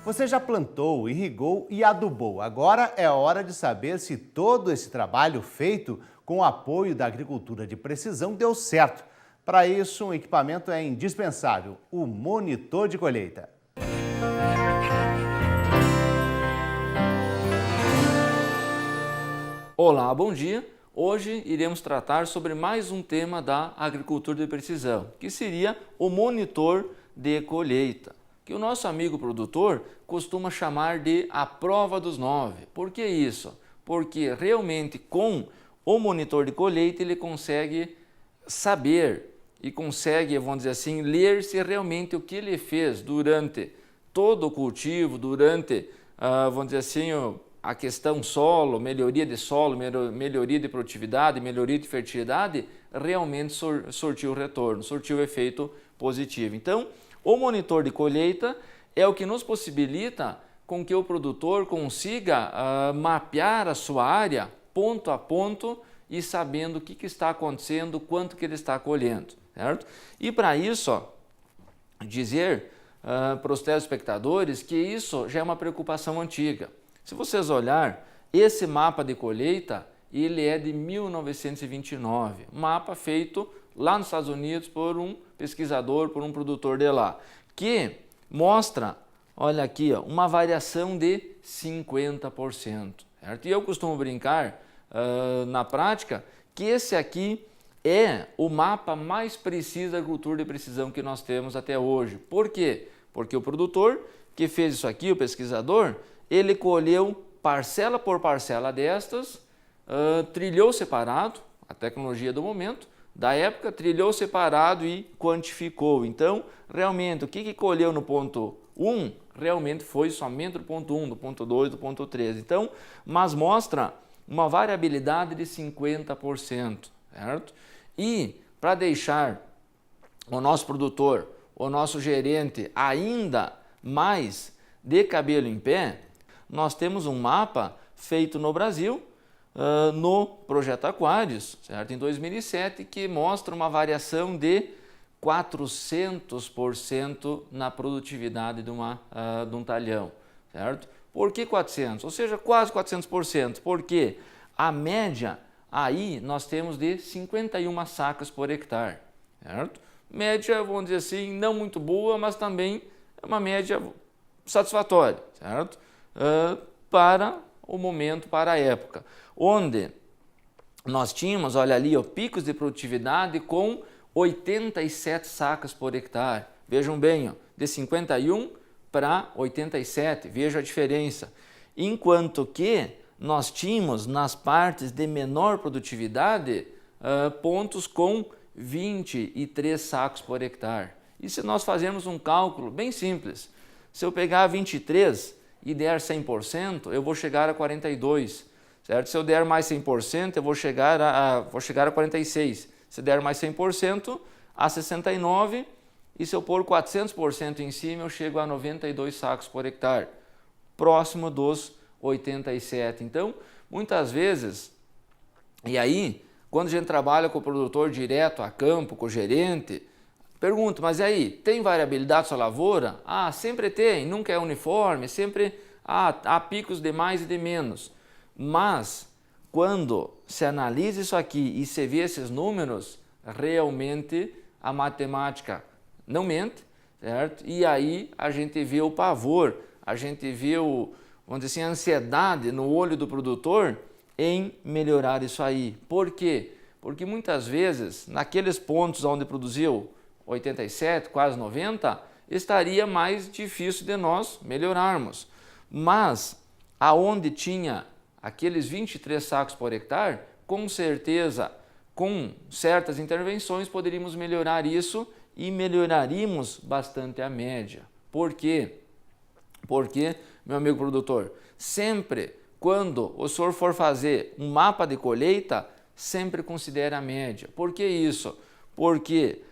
Você já plantou, irrigou e adubou. Agora é hora de saber se todo esse trabalho feito com o apoio da agricultura de precisão deu certo. Para isso, um equipamento é indispensável, o monitor de colheita. Olá, bom dia! Hoje iremos tratar sobre mais um tema da agricultura de precisão, que seria o monitor de colheita, que o nosso amigo produtor costuma chamar de a prova dos 9. Por que isso? Porque realmente com o monitor de colheita ele consegue saber e consegue, vamos dizer assim, ler se realmente o que ele fez durante todo o cultivo, durante, vamos dizer assim, a questão solo, melhoria de produtividade, melhoria de fertilidade, realmente surtiu retorno, surtiu efeito positivo. Então, o monitor de colheita é o que nos possibilita com que o produtor consiga mapear a sua área ponto a ponto e sabendo o que está acontecendo, quanto que ele está colhendo, certo? E para isso, dizer para os telespectadores que isso já é uma preocupação antiga. Se vocês olharem, esse mapa de colheita, ele é de 1929, mapa feito lá nos Estados Unidos por um pesquisador, por um produtor de lá, que mostra, olha aqui, ó, uma variação de 50%. Certo? E eu costumo brincar na prática que esse aqui é o mapa mais preciso da agricultura de precisão que nós temos até hoje. Por quê? Porque o produtor que fez isso aqui, o pesquisador, ele colheu parcela por parcela destas, trilhou separado, a tecnologia do momento, da época, trilhou separado e quantificou. Então, realmente, o que colheu no ponto 1, realmente foi somente do ponto 1, do ponto 2, do ponto 3. Então, mas mostra uma variabilidade de 50%, certo? E, para deixar o nosso produtor, o nosso gerente ainda mais de cabelo em pé, nós temos um mapa feito no Brasil, no Projeto Aquários, certo? Em 2007, que mostra uma variação de 400% na produtividade de um talhão, certo? Por que 400? Ou seja, quase 400%, porque a média aí nós temos de 51 sacas por hectare, certo? Média, vamos dizer assim, não muito boa, mas também é uma média satisfatória, certo? Para o momento, para a época, onde nós tínhamos, olha ali, ó, picos de produtividade com 87 sacas por hectare. Vejam bem, ó, de 51 para 87, veja a diferença. Enquanto que nós tínhamos nas partes de menor produtividade pontos com 23 sacos por hectare. E se nós fazermos um cálculo bem simples, se eu pegar 23 e der 100%, eu vou chegar a 42, certo? Se eu der mais 100%, eu vou chegar a 46. Se der mais 100%, a 69, e se eu pôr 400% em cima, eu chego a 92 sacos por hectare, próximo dos 87. Então, muitas vezes, e aí, quando a gente trabalha com o produtor direto a campo, com o gerente, pergunto, mas e aí, tem variabilidade sua lavoura? Ah, sempre tem, nunca é uniforme, sempre há picos de mais e de menos. Mas, quando se analisa isso aqui e se vê esses números, realmente a matemática não mente, certo? E aí a gente vê o pavor, a gente vê vamos dizer assim, a ansiedade no olho do produtor em melhorar isso aí. Por quê? Porque muitas vezes, naqueles pontos onde produziu 87, quase 90, estaria mais difícil de nós melhorarmos. Mas, aonde tinha aqueles 23 sacos por hectare, com certeza, com certas intervenções, poderíamos melhorar isso e melhoraríamos bastante a média. Por quê? Porque, meu amigo produtor, sempre quando o senhor for fazer um mapa de colheita, sempre considere a média. Por que isso? Porque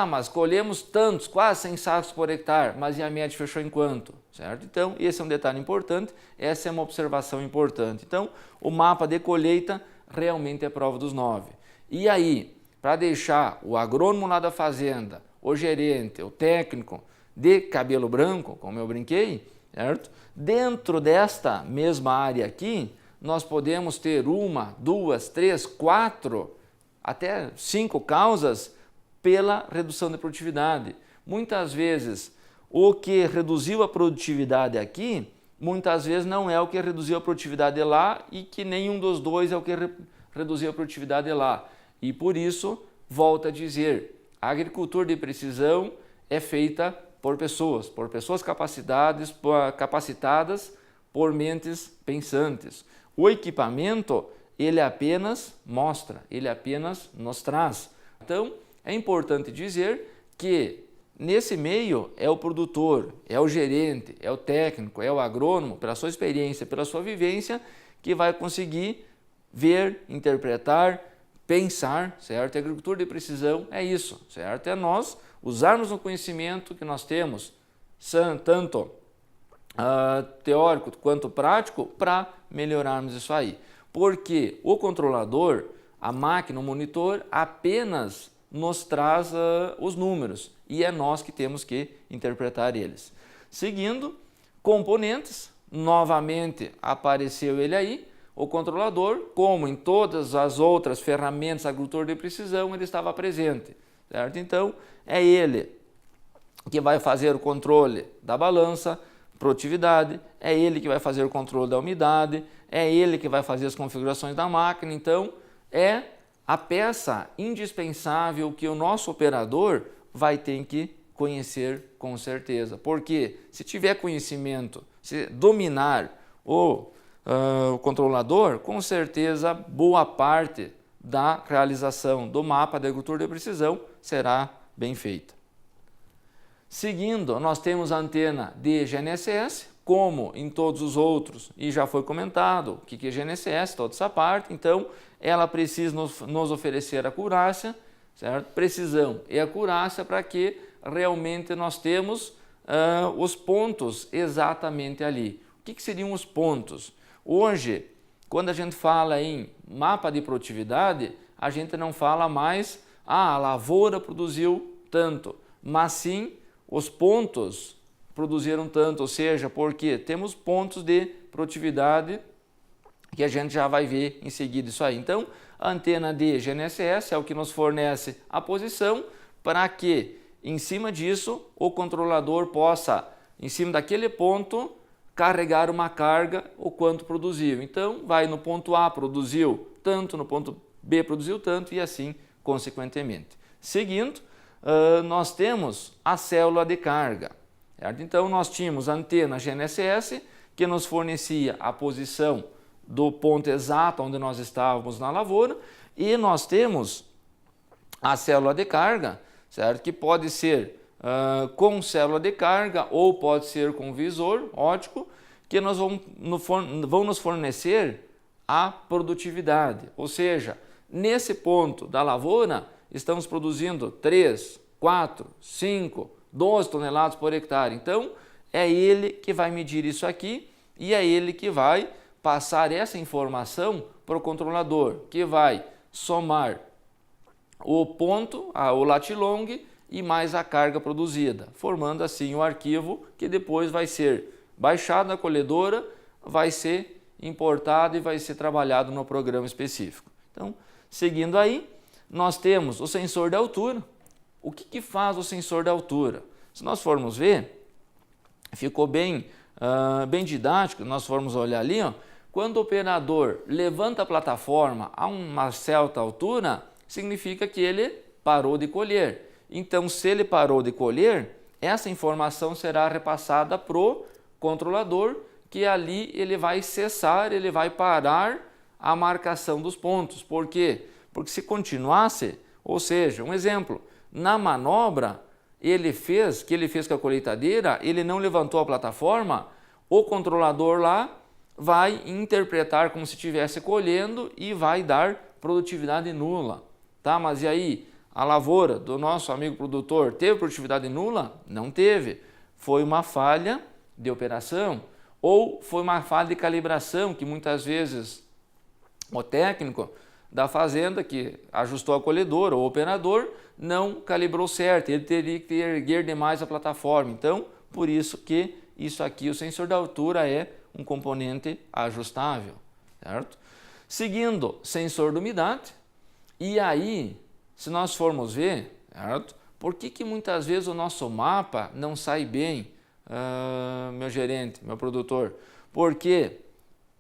mas colhemos tantos, quase 100 sacos por hectare, mas e a média fechou em quanto? Certo? Então, esse é um detalhe importante, essa é uma observação importante. Então, o mapa de colheita realmente é prova dos 9. E aí, para deixar o agrônomo lá da fazenda, o gerente, o técnico, de cabelo branco, como eu brinquei, certo? Dentro desta mesma área aqui, nós podemos ter 1, 2, 3, 4, até 5 causas pela redução de produtividade. Muitas vezes, o que reduziu a produtividade aqui, muitas vezes não é o que reduziu a produtividade lá e que nenhum dos dois é o que reduziu a produtividade lá. E por isso, volto a dizer, a agricultura de precisão é feita por pessoas capacitadas, por mentes pensantes. O equipamento, ele apenas mostra, ele apenas nos traz. Então, é importante dizer que nesse meio é o produtor, é o gerente, é o técnico, é o agrônomo, pela sua experiência, pela sua vivência, que vai conseguir ver, interpretar, pensar, certo? A agricultura de precisão é isso, certo? É nós usarmos o conhecimento que nós temos, tanto teórico quanto prático, para melhorarmos isso aí. Porque o controlador, a máquina, o monitor, apenas nos traz os números e é nós que temos que interpretar eles. Seguindo, componentes, novamente apareceu ele aí, o controlador, como em todas as outras ferramentas agricultor de precisão, ele estava presente, certo? Então, é ele que vai fazer o controle da balança, produtividade, é ele que vai fazer o controle da umidade, é ele que vai fazer as configurações da máquina. Então, é a peça indispensável que o nosso operador vai ter que conhecer com certeza. Porque se tiver conhecimento, se dominar o controlador, com certeza boa parte da realização do mapa da agricultura de precisão será bem feita. Seguindo, nós temos a antena de GNSS, como em todos os outros, e já foi comentado o que é GNSS, toda essa parte. Então, ela precisa nos oferecer acurácia, certo? Precisão e acurácia para que realmente nós temos os pontos exatamente ali. O que seriam os pontos? Hoje, quando a gente fala em mapa de produtividade, a gente não fala mais a lavoura produziu tanto, mas sim os pontos produziram tanto, ou seja, porque temos pontos de produtividade que a gente já vai ver em seguida isso aí. Então, a antena de GNSS é o que nos fornece a posição para que, em cima disso, o controlador possa, em cima daquele ponto, carregar uma carga o quanto produziu. Então, vai no ponto A, produziu tanto, no ponto B, produziu tanto e assim, consequentemente. Seguindo, nós temos a célula de carga. Certo? Então, nós tínhamos a antena GNSS, que nos fornecia a posição do ponto exato onde nós estávamos na lavoura, e nós temos a célula de carga, certo? Que pode ser com célula de carga ou pode ser com visor óptico, que nós vão nos fornecer a produtividade. Ou seja, nesse ponto da lavoura, estamos produzindo 3, 4, 5, 12 toneladas por hectare. Então, é ele que vai medir isso aqui e é ele que vai passar essa informação para o controlador, que vai somar o ponto, o latilong e mais a carga produzida, formando assim o arquivo que depois vai ser baixado na colhedora, vai ser importado e vai ser trabalhado no programa específico. Então, seguindo aí, nós temos o sensor de altura. O que faz o sensor de altura? Se nós formos ver, ficou bem didático, nós formos olhar ali, ó, quando o operador levanta a plataforma a uma certa altura, significa que ele parou de colher. Então, se ele parou de colher, essa informação será repassada para o controlador, que ali ele vai cessar, ele vai parar a marcação dos pontos. Por quê? Porque se continuasse, ou seja, um exemplo, na manobra que ele fez com a colheitadeira, ele não levantou a plataforma, o controlador lá vai interpretar como se estivesse colhendo e vai dar produtividade nula. Tá? Mas e aí? A lavoura do nosso amigo produtor teve produtividade nula? Não teve. Foi uma falha de operação ou foi uma falha de calibração que muitas vezes o técnico da fazenda que ajustou a colhedora, o operador não calibrou certo, ele teria que erguer demais a plataforma. Então, por isso que isso aqui, o sensor de altura é um componente ajustável, certo? Seguindo, sensor de umidade. E aí, se nós formos ver, certo? Por que muitas vezes o nosso mapa não sai bem, meu gerente, meu produtor? Porque,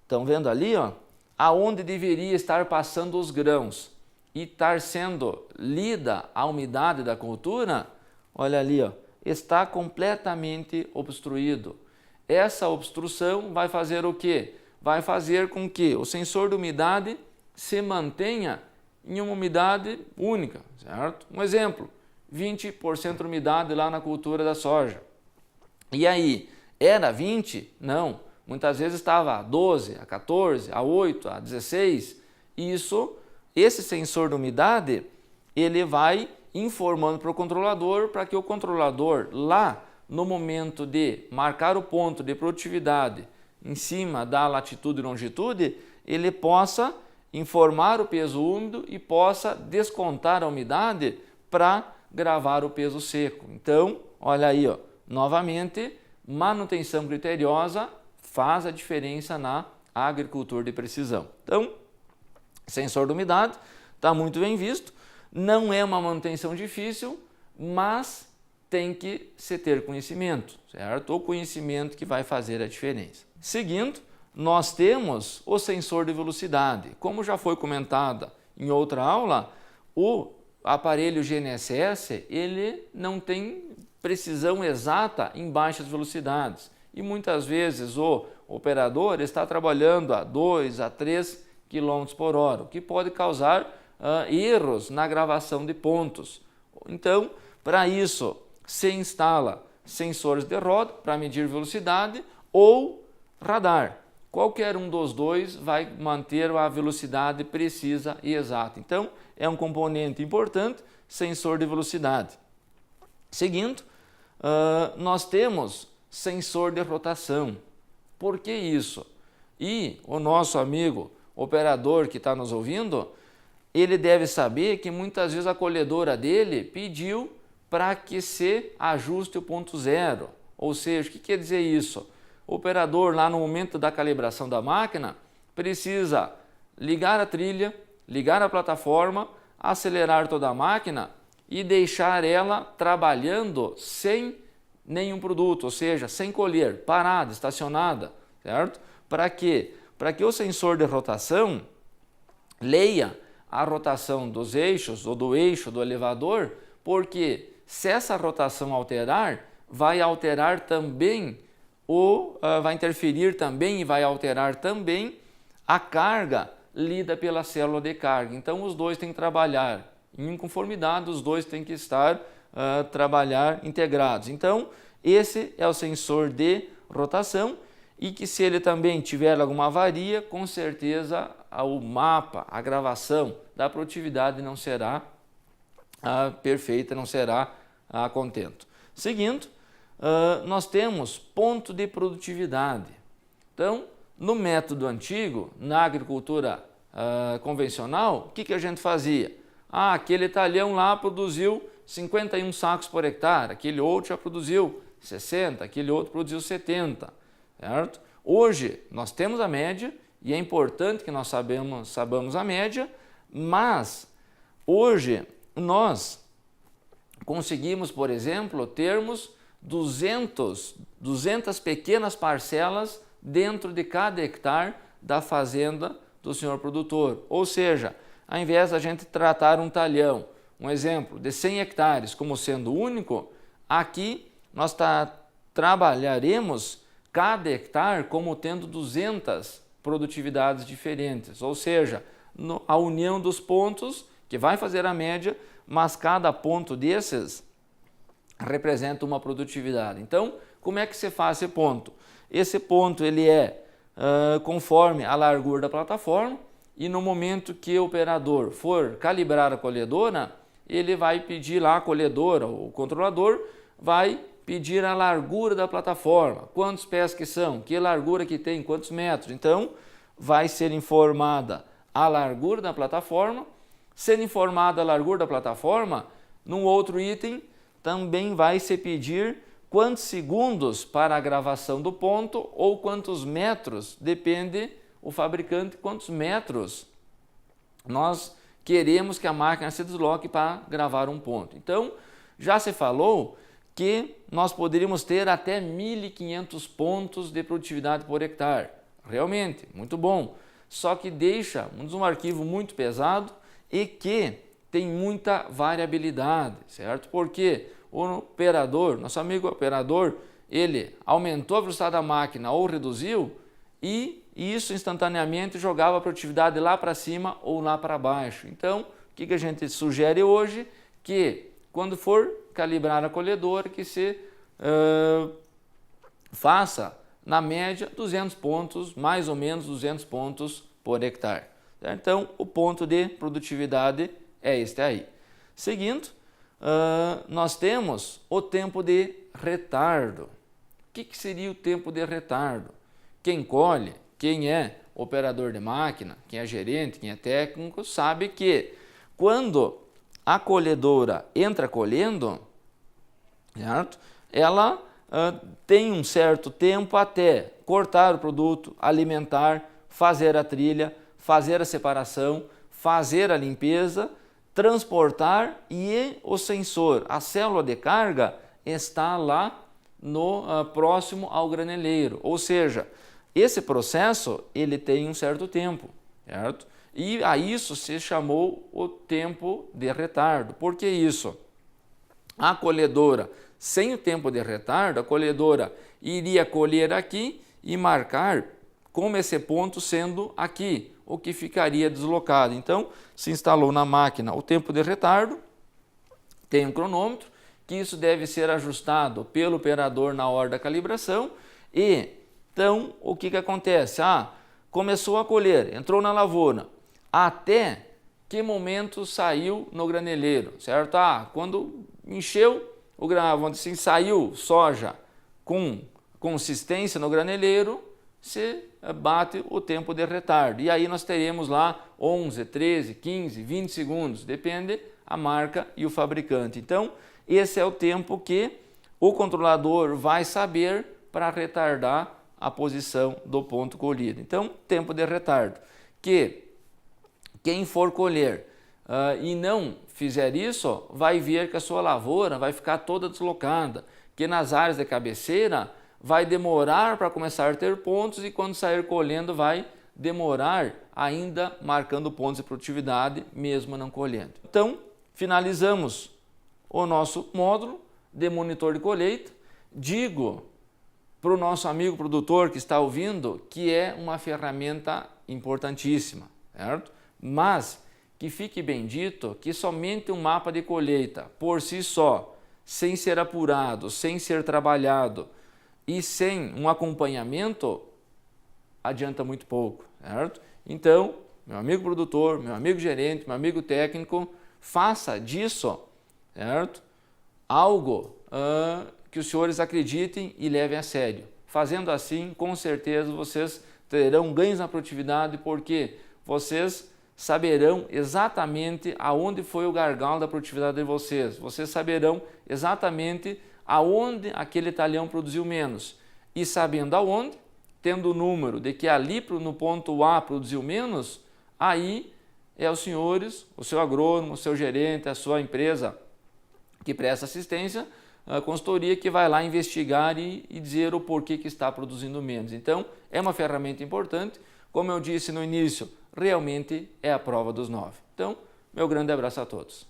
estão vendo ali, ó, aonde deveria estar passando os grãos e estar sendo lida a umidade da cultura, olha ali, ó, está completamente obstruído. Essa obstrução vai fazer o quê? Vai fazer com que o sensor de umidade se mantenha em uma umidade única, certo? Um exemplo, 20% de umidade lá na cultura da soja. E aí, era 20? Não. Muitas vezes estava a 12, a 14, a 8, a 16. Esse sensor de umidade, ele vai informando para o controlador, para que o controlador lá, no momento de marcar o ponto de produtividade em cima da latitude e longitude, ele possa informar o peso úmido e possa descontar a umidade para gravar o peso seco. Então, olha aí, ó, novamente, manutenção criteriosa faz a diferença na agricultura de precisão. Então, sensor de umidade está muito bem visto, não é uma manutenção difícil, mas tem que se ter conhecimento, certo? O conhecimento que vai fazer a diferença. Seguindo, nós temos o sensor de velocidade. Como já foi comentada em outra aula, o aparelho GNSS ele não tem precisão exata em baixas velocidades e muitas vezes o operador está trabalhando a 2 a 3 km por hora, o que pode causar erros na gravação de pontos. Então, para isso, se instala sensores de roda para medir velocidade ou radar. Qualquer um dos dois vai manter a velocidade precisa e exata. Então, é um componente importante, sensor de velocidade. Seguindo, nós temos sensor de rotação. Por que isso? E o nosso amigo operador que está nos ouvindo, ele deve saber que muitas vezes a colhedora dele pediu para que se ajuste o ponto zero. Ou seja, o que quer dizer isso? O operador lá no momento da calibração da máquina precisa ligar a trilha, ligar a plataforma, acelerar toda a máquina e deixar ela trabalhando sem nenhum produto, ou seja, sem colher, parada, estacionada, certo? Para quê? Para que o sensor de rotação leia a rotação dos eixos ou do eixo do elevador, porque se essa rotação alterar, vai alterar também vai interferir também e vai alterar também a carga lida pela célula de carga. Então, os dois têm que trabalhar em conformidade, os dois têm que estar trabalhar integrados. Então, esse é o sensor de rotação e que se ele também tiver alguma avaria, com certeza o mapa, a gravação da produtividade não será perfeita, não será a contento. Seguindo, nós temos ponto de produtividade. Então, no método antigo, na agricultura convencional, o que a gente fazia? Aquele talhão lá produziu 51 sacos por hectare, aquele outro já produziu 60, aquele outro produziu 70, certo? Hoje, nós temos a média e é importante que nós sabamos a média, mas hoje nós conseguimos, por exemplo, termos 200 pequenas parcelas dentro de cada hectare da fazenda do senhor produtor. Ou seja, ao invés da gente tratar um talhão, um exemplo, de 100 hectares como sendo único, aqui nós trabalharemos cada hectare como tendo 200 produtividades diferentes. Ou seja, a união dos pontos, que vai fazer a média, mas cada ponto desses representa uma produtividade. Então, como é que se faz esse ponto? Esse ponto ele é conforme a largura da plataforma e no momento que o operador for calibrar a colhedora, ele vai pedir lá a colhedora, o controlador vai pedir a largura da plataforma, quantos pés que são, que largura que tem, quantos metros. Então, vai ser informada a largura da plataforma. Sendo informada a largura da plataforma, num outro item também vai se pedir quantos segundos para a gravação do ponto ou quantos metros, depende o fabricante, quantos metros nós queremos que a máquina se desloque para gravar um ponto. Então, já se falou que nós poderíamos ter até 1.500 pontos de produtividade por hectare. Realmente, muito bom. Só que deixa um arquivo muito pesado e que tem muita variabilidade, certo? Porque o operador, nosso amigo operador, ele aumentou a velocidade da máquina ou reduziu e isso instantaneamente jogava a produtividade lá para cima ou lá para baixo. Então, o que a gente sugere hoje? Que quando for calibrar a colhedora, que se faça, na média, 200 pontos, mais ou menos 200 pontos por hectare. Então, o ponto de produtividade é este aí. Seguindo, nós temos o tempo de retardo. O que seria o tempo de retardo? Quem colhe, quem é operador de máquina, quem é gerente, quem é técnico, sabe que quando a colhedora entra colhendo, certo? Ela tem um certo tempo até cortar o produto, alimentar, fazer a trilha, fazer a separação, fazer a limpeza, transportar e o sensor, a célula de carga, está lá no próximo ao graneleiro. Ou seja, esse processo ele tem um certo tempo, certo? E a isso se chamou o tempo de retardo. Por que isso? A colhedora, sem o tempo de retardo, a colhedora iria colher aqui e marcar como esse ponto sendo aqui, o que ficaria deslocado. Então, se instalou na máquina o tempo de retardo, tem um cronômetro, que isso deve ser ajustado pelo operador na hora da calibração e, então, o que acontece? Começou a colher, entrou na lavoura, até que momento saiu no graneleiro, certo? Quando encheu o graneleiro, assim, saiu soja com consistência no graneleiro, se bate o tempo de retardo. E aí nós teremos lá 11, 13, 15, 20 segundos, depende a marca e o fabricante. Então, esse é o tempo que o controlador vai saber para retardar a posição do ponto colhido. Então, tempo de retardo, que quem for colher e não fizer isso, vai ver que a sua lavoura vai ficar toda deslocada, que nas áreas de cabeceira vai demorar para começar a ter pontos e quando sair colhendo vai demorar ainda marcando pontos de produtividade, mesmo não colhendo. Então, finalizamos o nosso módulo de monitor de colheita. Digo para o nosso amigo produtor que está ouvindo que é uma ferramenta importantíssima, certo? Mas que fique bem dito que somente um mapa de colheita por si só, sem ser apurado, sem ser trabalhado e sem um acompanhamento, adianta muito pouco, certo? Então, meu amigo produtor, meu amigo gerente, meu amigo técnico, faça disso, certo? Algo que os senhores acreditem e levem a sério. Fazendo assim, com certeza vocês terão ganhos na produtividade, porque vocês saberão exatamente aonde foi o gargalo da produtividade de vocês. Vocês saberão exatamente aonde aquele talhão produziu menos. E sabendo aonde, tendo o número de que ali no ponto A produziu menos, aí é os senhores, o seu agrônomo, o seu gerente, a sua empresa que presta assistência, a consultoria, que vai lá investigar e dizer o porquê que está produzindo menos. Então, é uma ferramenta importante. Como eu disse no início, realmente é a prova dos 9. Então, meu grande abraço a todos.